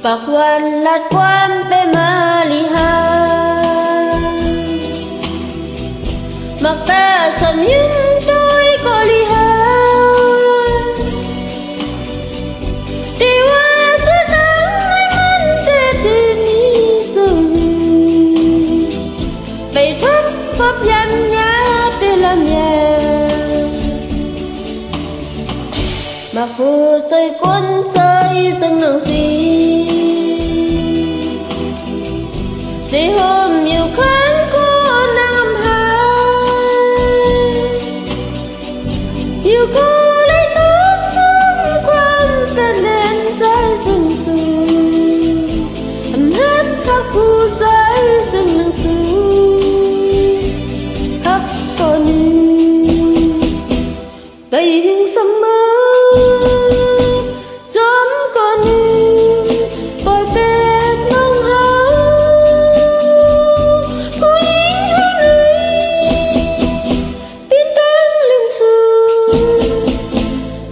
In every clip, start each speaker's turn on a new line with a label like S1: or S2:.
S1: bạc hoàn lạt quan pe ma li ha mặc ta sầm những đôi có li ha đi qua giữa nắng anh mắn để đi rừng vậy thấp pháp danh nhá để làm nhà mà phù chơi cuốn chơi dâng nồng gì để hôm nhiều kháng cô nam hai yêu cô lấy tốt xung quanh bên lên trái rừng rừng ấm hết các khu trái rừng nâng xứ khắp con đầy hình sâm mơ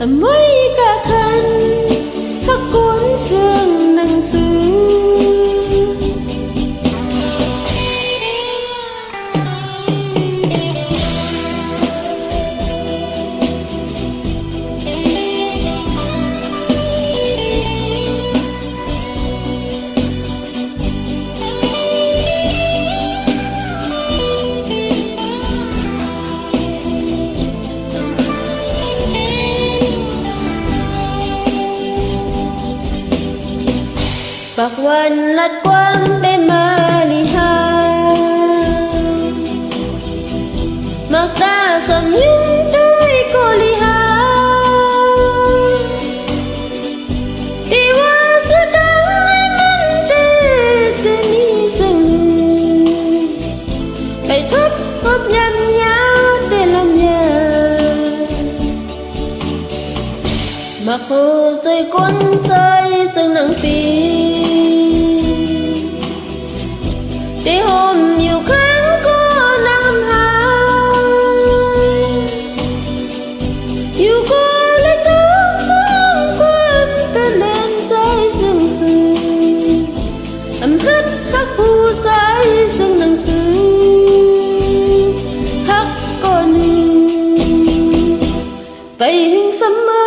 S1: mấy cả khăn khắc cuốn dương nâng xứ bạc hoàn lạt quan pe ma li ha mặc ta sầm những đôi cô li ha đi qua giữa nắng anh mắn để đi rừng bày thấp pháp nhăn nhá để làm nhà mặc hồ rơi cuốn rơi rừng nắng phi để hôm nhiều kháng có nam hai yêu cô lấy tốt xung quanh bên lên trái rừng rừng ấm hết các khu trái rừng nâng xứ hắc con vậy hình sâm mơ